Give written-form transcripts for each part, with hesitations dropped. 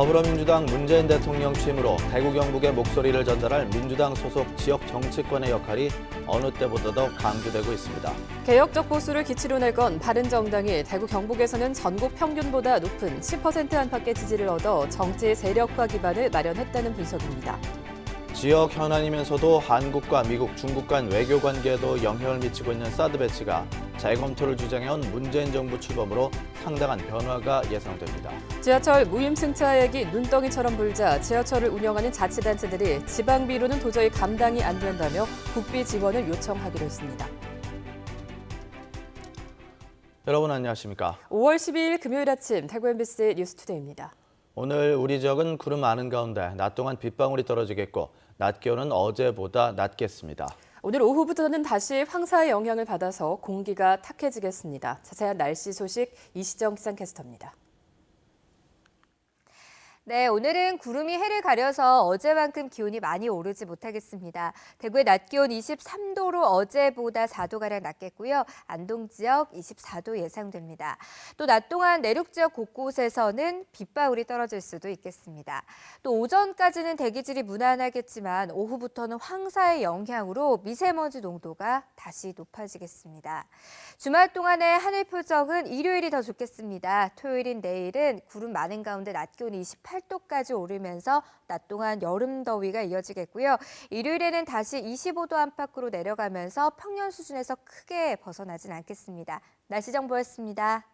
더불어민주당 문재인 대통령 취임으로 대구 경북의 목소리를 전달할 민주당 소속 지역 정치권의 역할이 어느 때보다 더 강조되고 있습니다. 개혁적 보수를 기치로 내건 바른정당이 대구 경북에서는 전국 평균보다 높은 10% 안팎의 지지를 얻어 정치 세력화 기반을 마련했다는 분석입니다. 지역 현안이면서도 한국과 미국, 중국 간 외교 관계에도 영향을 미치고 있는 사드 배치가 재검토를 주장해온 문재인 정부 출범으로 상당한 변화가 예상됩니다. 지하철 무임승차액이 눈덩이처럼 불자 지하철을 운영하는 자치단체들이 지방비로는 도저히 감당이 안 된다며 국비 지원을 요청하기로 했습니다. 여러분 안녕하십니까? 5월 12일 금요일 아침 대구 MBC 뉴스투데이입니다. 오늘 우리 지역은 구름 많은 가운데 낮 동안 빗방울이 떨어지겠고 낮 기온은 어제보다 낮겠습니다. 오늘 오후부터는 다시 황사의 영향을 받아서 공기가 탁해지겠습니다. 자세한 날씨 소식 이시정 기상캐스터입니다. 네, 오늘은 구름이 해를 가려서 어제만큼 기온이 많이 오르지 못하겠습니다. 대구의 낮 기온 23도로 어제보다 4도가량 낮겠고요. 안동 지역 24도 예상됩니다. 또 낮 동안 내륙 지역 곳곳에서는 빗방울이 떨어질 수도 있겠습니다. 또 오전까지는 대기질이 무난하겠지만 오후부터는 황사의 영향으로 미세먼지 농도가 다시 높아지겠습니다. 주말 동안의 하늘 표정은 일요일이 더 좋겠습니다. 토요일인 내일은 구름 많은 가운데 낮 기온 28도까지 오르면서 낮 동안 여름 더위가 이어지겠고요. 일요일에는 다시 25도 안팎으로 내려가면서 평년 수준에서 크게 벗어나진 않겠습니다. 날씨 정보였습니다.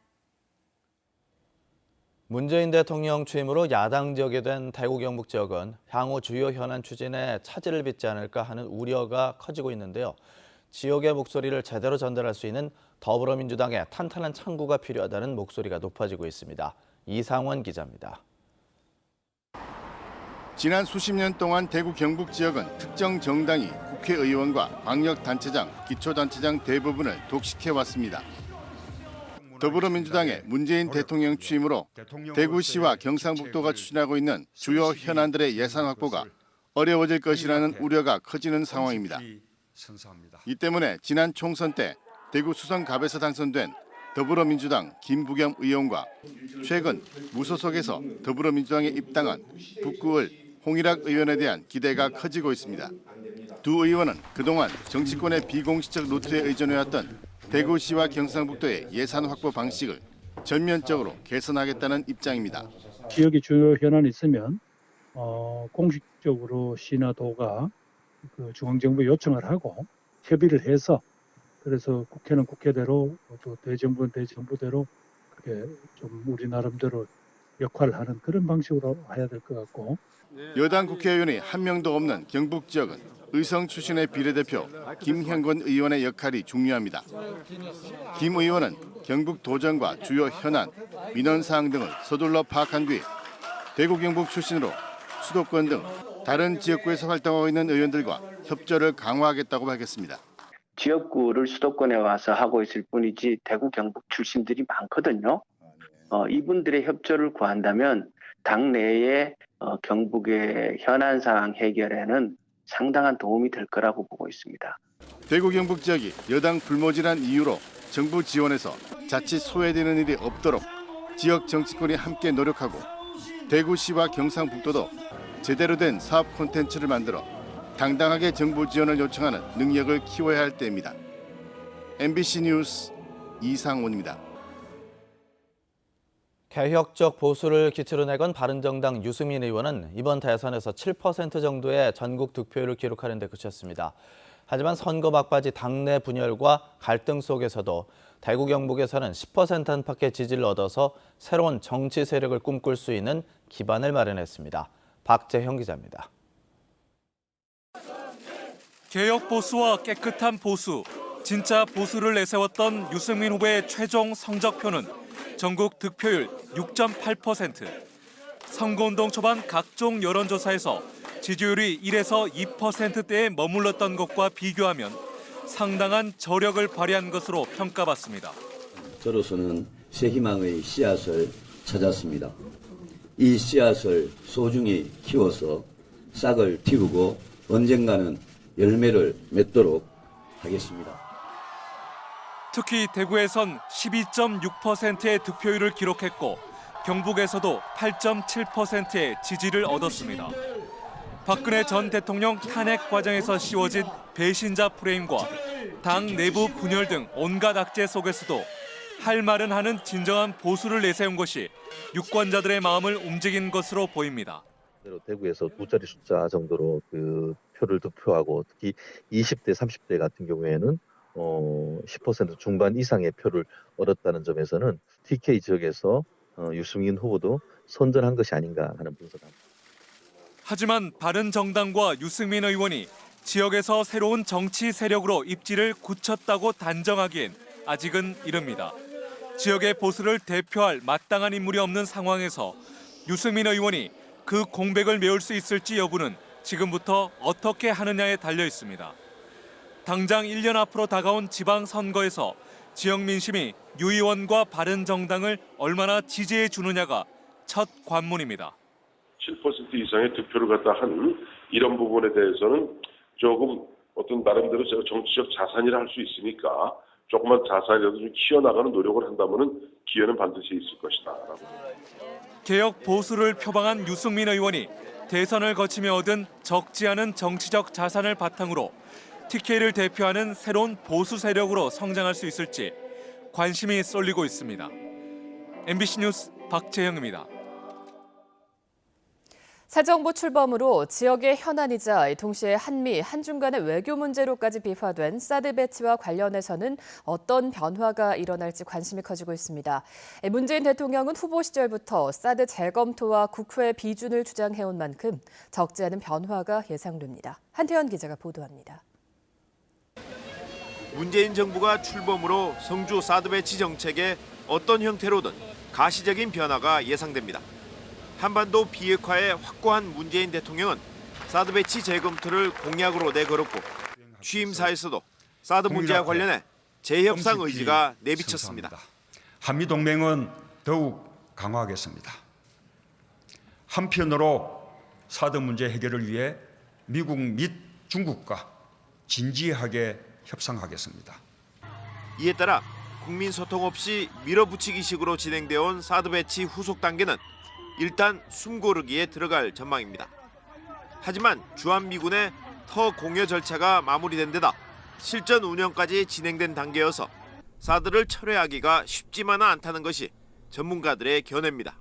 문재인 대통령 취임으로 야당 지역이 된 대구 경북 지역은 향후 주요 현안 추진에 차질을 빚지 않을까 하는 우려가 커지고 있는데요. 지역의 목소리를 제대로 전달할 수 있는 더불어민주당의 탄탄한 창구가 필요하다는 목소리가 높아지고 있습니다. 이상원 기자입니다. 지난 수십 년 동안 대구 경북 지역은 특정 정당이 국회의원과 광역단체장, 기초단체장 대부분을 독식해왔습니다. 더불어민주당의 문재인 대통령 취임으로 대구시와 경상북도가 추진하고 있는 주요 현안들의 예산 확보가 어려워질 것이라는 우려가 커지는 상황입니다. 이 때문에 지난 총선 때 대구 수성갑에서 당선된 더불어민주당 김부겸 의원과 최근 무소속에서 더불어민주당에 입당한 북구을 홍일학 의원에 대한 기대가 커지고 있습니다. 두 의원은 그동안 정치권의 비공식적 루트에 의존해왔던 대구시와 경상북도의 예산 확보 방식을 전면적으로 개선하겠다는 입장입니다. 지역의 주요 현안이 있으면 공식적으로 시나 도가 중앙정부에 요청을 하고 협의를 해서 그래서 국회는 국회대로 또 대정부는 대정부대로 그렇게 좀 우리 나름대로 역할을 하는 그런 방식으로 해야 될 것 같고. 여당 국회의원이 한 명도 없는 경북 지역은 의성 출신의 비례대표 김형건 의원의 역할이 중요합니다. 김 의원은 경북 도정과 주요 현안, 민원사항 등을 서둘러 파악한 뒤 대구 경북 출신으로 수도권 등 다른 지역구에서 활동하고 있는 의원들과 협조를 강화하겠다고 밝혔습니다. 지역구를 수도권에 와서 하고 있을 뿐이지 대구 경북 출신들이 많거든요. 이분들의 협조를 구한다면 당내에 경북의 현안 사항 해결에는 상당한 도움이 될 거라고 보고 있습니다. 대구 경북 지역이 여당 불모지란 이유로 정부 지원에서 자칫 소외되는 일이 없도록 지역 정치권이 함께 노력하고 대구시와 경상북도도 제대로 된 사업 콘텐츠를 만들어 당당하게 정부 지원을 요청하는 능력을 키워야 할 때입니다. MBC 뉴스 이상원입니다. 개혁적 보수를 기치로 내건 바른정당 유승민 의원은 이번 대선에서 7% 정도의 전국 득표율을 기록하는 데 그쳤습니다. 하지만 선거 막바지 당내 분열과 갈등 속에서도 대구 경북에서는 10% 안팎의 지지를 얻어서 새로운 정치 세력을 꿈꿀 수 있는 기반을 마련했습니다. 박재형 기자입니다. 개혁 보수와 깨끗한 보수, 진짜 보수를 내세웠던 유승민 후보의 최종 성적표는 전국 득표율 6.8%. 선거운동 초반 각종 여론조사에서 지지율이 1에서 2%대에 머물렀던 것과 비교하면 상당한 저력을 발휘한 것으로 평가받습니다. 저로서는 새 희망의 씨앗을 찾았습니다. 이 씨앗을 소중히 키워서 싹을 틔우고 언젠가는 열매를 맺도록 하겠습니다. 특히 대구에선 12.6%의 득표율을 기록했고 경북에서도 8.7%의 지지를 얻었습니다. 박근혜 전 대통령 탄핵 과정에서 씌워진 배신자 프레임과 당 내부 분열 등 온갖 악재 속에서도 할 말은 하는 진정한 보수를 내세운 것이 유권자들의 마음을 움직인 것으로 보입니다. 대구에서 두 자리 숫자 정도로 그 표를 득표하고 특히 20대, 30대 같은 경우에는 10% 중반 이상의 표를 얻었다는 점에서는 TK 지역에서 유승민 후보도 선전한 것이 아닌가 하는 분석합니다. 하지만 바른정당과 유승민 의원이 지역에서 새로운 정치 세력으로 입지를 굳혔다고 단정하기엔 아직은 이릅니다. 지역의 보수를 대표할 마땅한 인물이 없는 상황에서 유승민 의원이 그 공백을 메울 수 있을지 여부는 지금부터 어떻게 하느냐에 달려 있습니다. 당장 1년 앞으로 다가온 지방선거에서 지역 민심이 유 의원과 바른정당을 얼마나 지지해 주느냐가 첫 관문입니다. 7% 이상의 득표를 갖다 한 이런 부분에 대해서는 조금 어떤 나름대로 정치적 자산이라 할 수 있으니까 조금만 자산이라도 좀 키워나가는 노력을 한다면은 기회는 반드시 있을 것이다. 개혁 보수를 표방한 유승민 의원이 대선을 거치며 얻은 적지 않은 정치적 자산을 바탕으로 TK를 대표하는 새로운 보수 세력으로 성장할 수 있을지 관심이 쏠리고 있습니다. MBC 뉴스 박재영입니다. 새 정부 출범으로 지역의 현안이자 동시에 한미, 한중 간의 외교 문제로까지 비화된 사드 배치와 관련해서는 어떤 변화가 일어날지 관심이 커지고 있습니다. 문재인 대통령은 후보 시절부터 사드 재검토와 국회 비준을 주장해온 만큼 적지 않은 변화가 예상됩니다. 한태현 기자가 보도합니다. 문재인 정부가 출범으로 성주 사드 배치 정책에 어떤 형태로든 가시적인 변화가 예상됩니다. 한반도 비핵화에 확고한 문재인 대통령은 사드 배치 재검토를 공약으로 내걸었고 취임사에서도 사드 문제와 관련해 재협상 의지가 내비쳤습니다. 한미동맹은 더욱 강화하겠습니다. 한편으로 사드 문제 해결을 위해 미국 및 중국과 진지하게 협상하겠습니다. 이에 따라 국민 소통 없이 밀어붙이기식으로 진행되어 온 사드 배치 후속 단계는 일단 숨고르기에 들어갈 전망입니다. 하지만 주한미군의 터 공여 절차가 마무리된 데다 실전 운영까지 진행된 단계여서 사드를 철회하기가 쉽지만은 않다는 것이 전문가들의 견해입니다.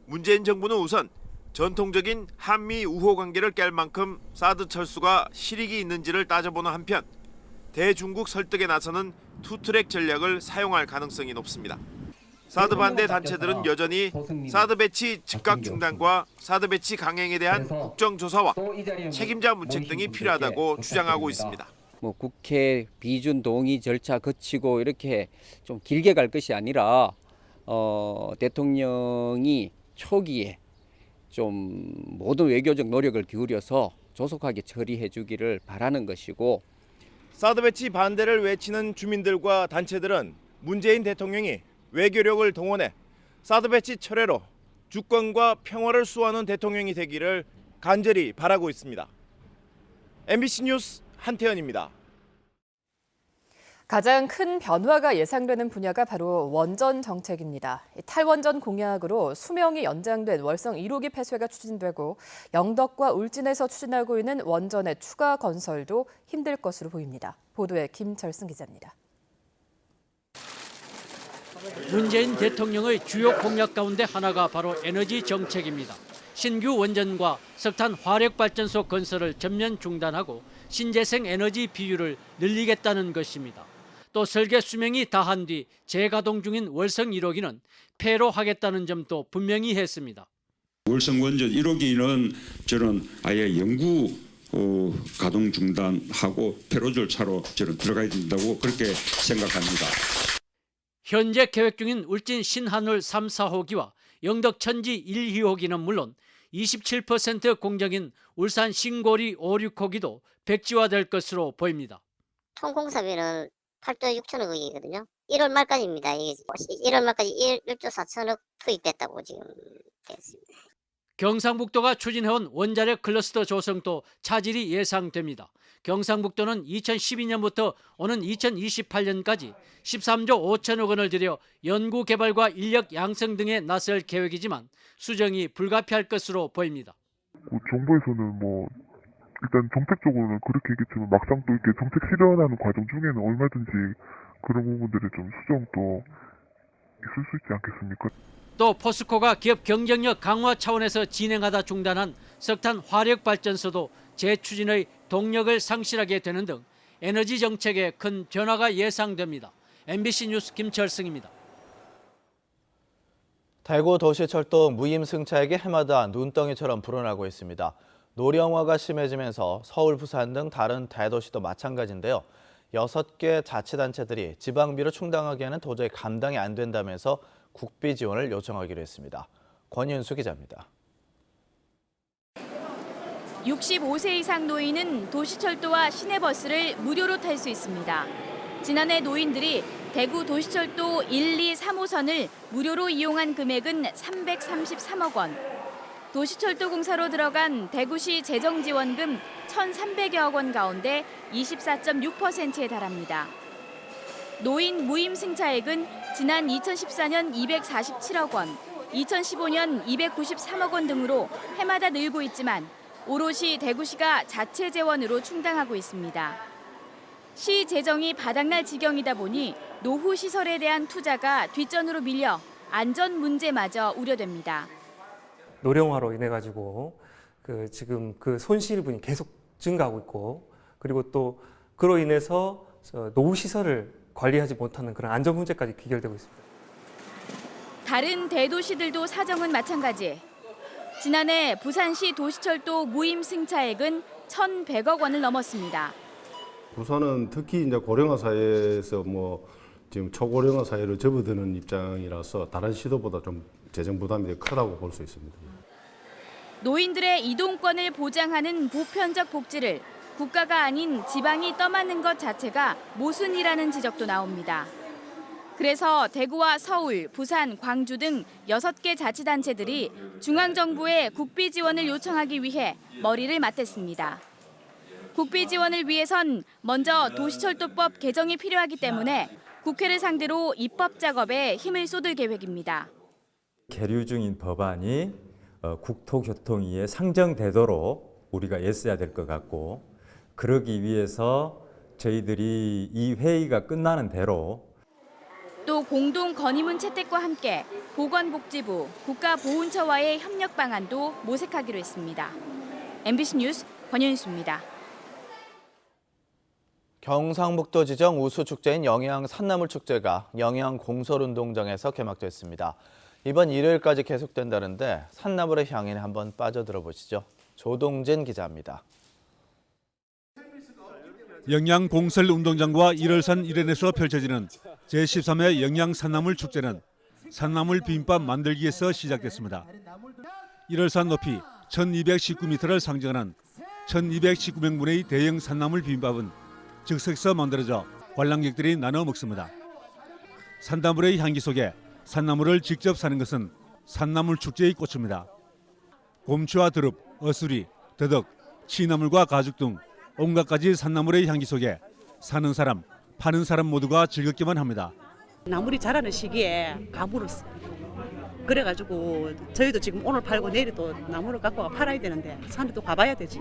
문재인 정부는 우선 전통적인 한미 우호 관계를 깰 만큼 사드 철수가 실익이 있는지를 따져보는 한편 대중국 설득에 나서는 투트랙 전략을 사용할 가능성이 높습니다. 사드 반대 단체들은 여전히 사드 배치 즉각 중단과 사드 배치 강행에 대한 국정조사와 책임자 문책 등이 필요하다고 주장하고 있습니다. 국회 비준 동의 절차 거치고 이렇게 좀 길게 갈 것이 아니라 대통령이 초기에 좀 모든 외교적 노력을 기울여서 조속하게 처리해 주기를 바라는 것이고, 사드 배치 반대를 외치는 주민들과 단체들은 문재인 대통령이 외교력을 동원해 사드 배치 철회로 주권과 평화를 수호하는 대통령이 되기를 간절히 바라고 있습니다. MBC 뉴스 한태현입니다. 가장 큰 변화가 예상되는 분야가 바로 원전 정책입니다. 탈원전 공약으로 수명이 연장된 월성 1호기 폐쇄가 추진되고 영덕과 울진에서 추진하고 있는 원전의 추가 건설도 힘들 것으로 보입니다. 보도에 김철승 기자입니다. 문재인 대통령의 주요 공약 가운데 하나가 바로 에너지 정책입니다. 신규 원전과 석탄 화력발전소 건설을 전면 중단하고 신재생 에너지 비율을 늘리겠다는 것입니다. 또 설계 수명이 다한 뒤 재가동 중인 월성 1호기는 폐로하겠다는 점도 분명히 했습니다. 월성 원전 1호기는 저는 아예 영구 가동 중단하고 폐로 절차로 저는 들어가야 된다고 그렇게 생각합니다. 현재 계획 중인 울진 신한울 3, 4호기와 영덕 천지 1, 2호기는 물론 27% 공정인 울산 신고리 5, 6호기도 백지화될 것으로 보입니다. 총 공사비는 8조 6천억이거든요. 1월 말까지입니다. 이게 1월 말까지 1조 4천억 투입됐다고 지금 됐습니다. 경상북도가 추진해온 원자력 클러스터 조성도 차질이 예상됩니다. 경상북도는 2012년부터 오는 2028년까지 13조 5천억 원을 들여 연구 개발과 인력 양성 등에 나설 계획이지만 수정이 불가피할 것으로 보입니다. 정부에서는 일단 정책적으로는 그렇게 얘기했지만 막상 또 이렇게 정책 실현하는 과정 중에는 얼마든지 그런 부분들이 좀 수정도 있을 수 있지 않겠습니까? 또 포스코가 기업 경쟁력 강화 차원에서 진행하다 중단한 석탄 화력 발전소도 재추진의 동력을 상실하게 되는 등 에너지 정책에 큰 변화가 예상됩니다. MBC 뉴스 김철승입니다. 대구 도시철도 무임 승차액이 해마다 눈덩이처럼 불어나고 있습니다. 노령화가 심해지면서 서울, 부산 등 다른 대도시도 마찬가지인데요. 6개 자치단체들이 지방비로 충당하기에는 도저히 감당이 안 된다면서 국비 지원을 요청하기로 했습니다. 권윤수 기자입니다. 65세 이상 노인은 도시철도와 시내버스를 무료로 탈 수 있습니다. 지난해 노인들이 대구 도시철도 1, 2, 3호선을 무료로 이용한 금액은 333억 원. 도시철도 공사로 들어간 대구시 재정지원금 1,300여억 원 가운데 24.6%에 달합니다. 노인 무임 승차액은 지난 2014년 247억 원, 2015년 293억 원 등으로 해마다 늘고 있지만 오롯이 대구시가 자체 재원으로 충당하고 있습니다. 시 재정이 바닥날 지경이다 보니 노후 시설에 대한 투자가 뒷전으로 밀려 안전 문제마저 우려됩니다. 노령화로 인해 가지고 지금 그 손실분이 계속 증가하고 있고, 그리고 또 그로 인해서 노후 시설을 관리하지 못하는 그런 안전 문제까지 귀결되고 있습니다. 다른 대도시들도 사정은 마찬가지. 지난해 부산시 도시철도 무임 승차액은 1,100억 원을 넘었습니다. 부산은 특히 이제 고령화 사회에서 지금 초고령화 사회를 접어드는 입장이라서 다른 시도보다 좀 재정 부담이 크다고 볼 수 있습니다. 노인들의 이동권을 보장하는 보편적 복지를 국가가 아닌 지방이 떠맡는 것 자체가 모순이라는 지적도 나옵니다. 그래서 대구와 서울, 부산, 광주 등 6개 자치단체들이 중앙정부에 국비 지원을 요청하기 위해 머리를 맞댔습니다. 국비 지원을 위해선 먼저 도시철도법 개정이 필요하기 때문에 국회를 상대로 입법 작업에 힘을 쏟을 계획입니다. 계류 중인 법안이 국토교통위에 상정되도록 우리가 애써야 될 것 같고, 그러기 위해서 저희들이 이 회의가 끝나는 대로 또 공동 건의문 채택과 함께 보건복지부, 국가보훈처와의 협력 방안도 모색하기로 했습니다. MBC 뉴스 권윤수입니다. 경상북도 지정 우수축제인 영양 산나물축제가 영양 공설운동장에서 개막됐습니다. 이번 일요일까지 계속된다는데 산나물의 향연에 한번 빠져들어 보시죠. 조동진 기자입니다. 영양공설운동장과 일월산 일원에서 펼쳐지는 제13회 영양산나물 축제는 산나물 비빔밥 만들기에서 시작됐습니다. 일월산 높이 1219m를 상징하는 1219명분의 대형 산나물 비빔밥은 즉석에서 만들어져 관람객들이 나눠 먹습니다. 산나물의 향기 속에 산나물을 직접 사는 것은 산나물 축제의 꽃입니다. 곰치와 두릅, 어수리, 더덕, 취나물과 가죽 등 온갖 가지 산나물의 향기 속에 사는 사람, 파는 사람 모두가 즐겁기만 합니다. 나물이 자라는 시기에 가물었어. 그래가지고 저희도 지금 오늘 팔고 내일 또 나물을 갖고 팔아야 되는데 산에 또 가봐야 되지.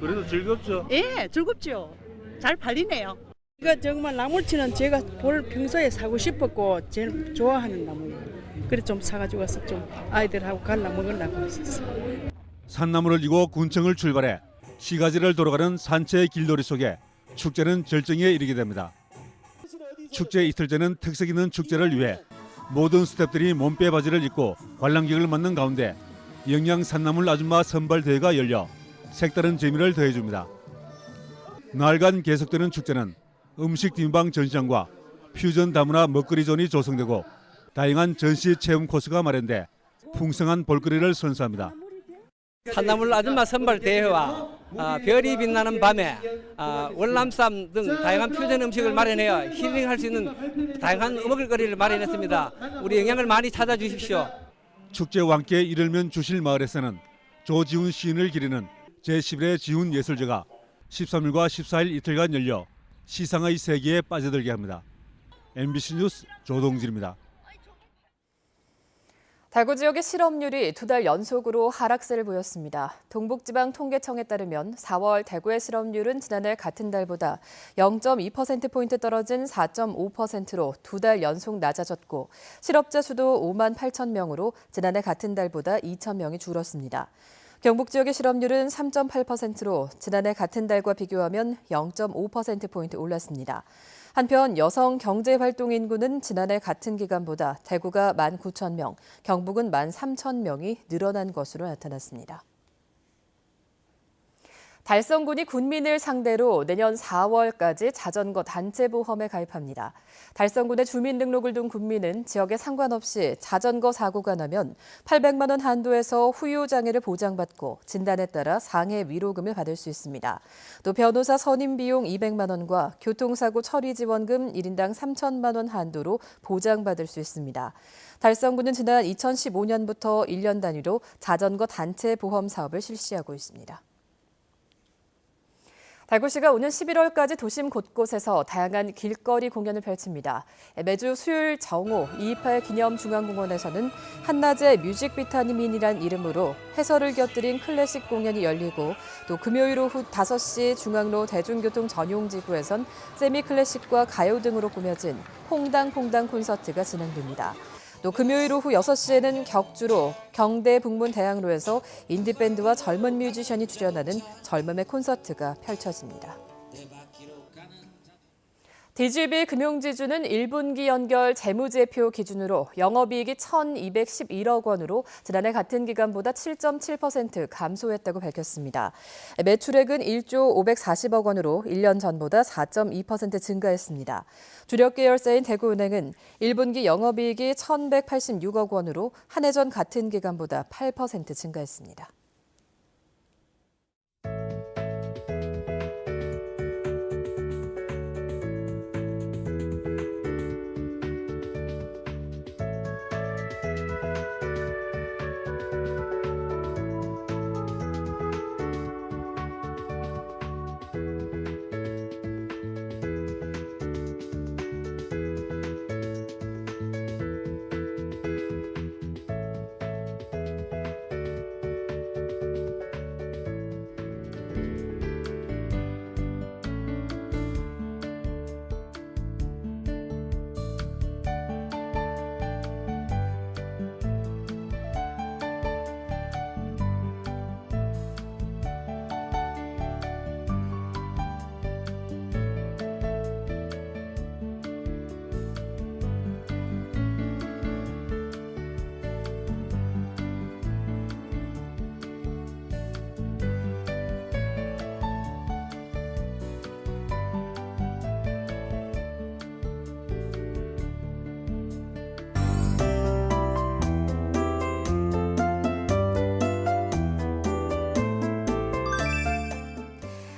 그래도 즐겁죠? 예, 즐겁죠. 잘 팔리네요. 이거 정말 나물치는 제가 평소에 사고 싶었고 제일 좋아하는 나물이에요. 그래서 좀 사가지고 와서 좀 아이들하고 갈라 먹으려고 했었어요. 산나물을 이고 군청을 출발해 시가지를 돌아가는 산채의 길놀이 속에 축제는 절정에 이르게 됩니다. 축제 이틀 전은 특색 있는 축제를 위해 모든 스태프들이 몸빼 바지를 입고 관람객을 맞는 가운데 영양 산나물 아줌마 선발 대회가 열려 색다른 재미를 더해줍니다. 나흘간 계속되는 축제는 음식 뒷방 전시장과 퓨전 다문화 먹거리존이 조성되고 다양한 전시 체험 코스가 마련돼 풍성한 볼거리를 선사합니다. 산나물 아줌마 선발 대회와 별이 빛나는 밤에 월남쌈 등 다양한 퓨전 음식을 마련하여 힐링할 수 있는 다양한 먹을거리를 마련했습니다. 우리 영양을 많이 찾아주십시오. 축제와 함께 이를면 주실 마을에서는 조지훈 시인을 기리는 제11회 지훈 예술제가 13일과 14일 이틀간 열려 시상의 세계에 빠져들게 합니다. MBC 뉴스 조동진입니다. 대구 지역의 실업률이 2달 연속으로 하락세를 보였습니다. 동북지방통계청에 따르면 4월 대구의 실업률은 지난해 같은 달보다 0.2%포인트 떨어진 4.5%로 2달 연속 낮아졌고 실업자 수도 5만 8천 명으로 지난해 같은 달보다 2천 명이 줄었습니다. 경북 지역의 실업률은 3.8%로 지난해 같은 달과 비교하면 0.5%포인트 올랐습니다. 한편 여성 경제활동 인구는 지난해 같은 기간보다 대구가 19,000명, 경북은 13,000명이 늘어난 것으로 나타났습니다. 달성군이 군민을 상대로 내년 4월까지 자전거 단체 보험에 가입합니다. 달성군에 주민등록을 둔 군민은 지역에 상관없이 자전거 사고가 나면 800만 원 한도에서 후유장애를 보장받고 진단에 따라 상해 위로금을 받을 수 있습니다. 또 변호사 선임 비용 200만 원과 교통사고 처리 지원금 1인당 3천만 원 한도로 보장받을 수 있습니다. 달성군은 지난 2015년부터 1년 단위로 자전거 단체 보험 사업을 실시하고 있습니다. 대구시가 오는 11월까지 도심 곳곳에서 다양한 길거리 공연을 펼칩니다. 매주 수요일 정오 228 기념중앙공원에서는 한낮의 뮤직비타민이란 이름으로 해설을 곁들인 클래식 공연이 열리고 또 금요일 오후 5시 중앙로 대중교통 전용지구에선 세미클래식과 가요 등으로 꾸며진 퐁당퐁당 콘서트가 진행됩니다. 또 금요일 오후 6시에는 격주로 경대 북문대학로에서 인디밴드와 젊은 뮤지션이 출연하는 젊음의 콘서트가 펼쳐집니다. DGB 금융지주는 1분기 연결 재무제표 기준으로 영업이익이 1,211억 원으로 지난해 같은 기간보다 7.7% 감소했다고 밝혔습니다. 매출액은 1조 540억 원으로 1년 전보다 4.2% 증가했습니다. 주력 계열사인 대구은행은 1분기 영업이익이 1,186억 원으로 한 해 전 같은 기간보다 8% 증가했습니다.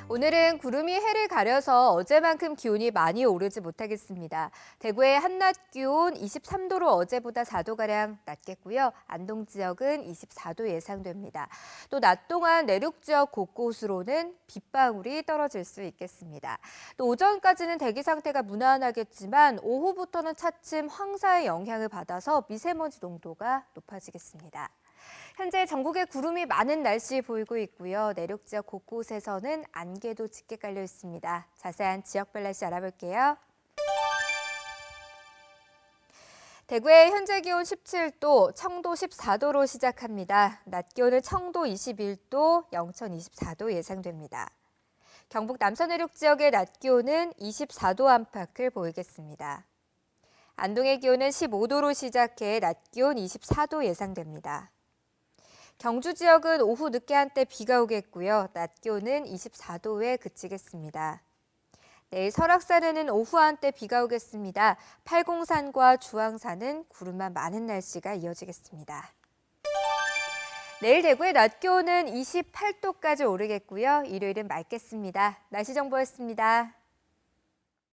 오늘은 구름이 해를 가려서 어제만큼 기온이 많이 오르지 못하겠습니다. 대구의 한낮 기온 23도로 어제보다 4도가량 낮겠고요. 안동 지역은 24도 예상됩니다. 또 낮 동안 내륙 지역 곳곳으로는 빗방울이 떨어질 수 있겠습니다. 또 오전까지는 대기 상태가 무난하겠지만 오후부터는 차츰 황사의 영향을 받아서 미세먼지 농도가 높아지겠습니다. 현재 전국에 구름이 많은 날씨 보이고 있고요. 내륙 지역 곳곳에서는 안개도 짙게 깔려 있습니다. 자세한 지역별 날씨 알아볼게요. 대구의 현재 기온 17도, 청도 14도로 시작합니다. 낮 기온은 청도 21도, 영천 24도 예상됩니다. 경북 남서 내륙 지역의 낮 기온은 24도 안팎을 보이겠습니다. 안동의 기온은 15도로 시작해 낮 기온 24도 예상됩니다. 경주 지역은 오후 늦게 한때 비가 오겠고요. 낮 기온은 24도에 그치겠습니다. 내일 설악산에는 오후 한때 비가 오겠습니다. 팔공산과 주황산은 구름만 많은 날씨가 이어지겠습니다. 내일 대구의 낮 기온은 28도까지 오르겠고요. 일요일은 맑겠습니다. 날씨 정보였습니다.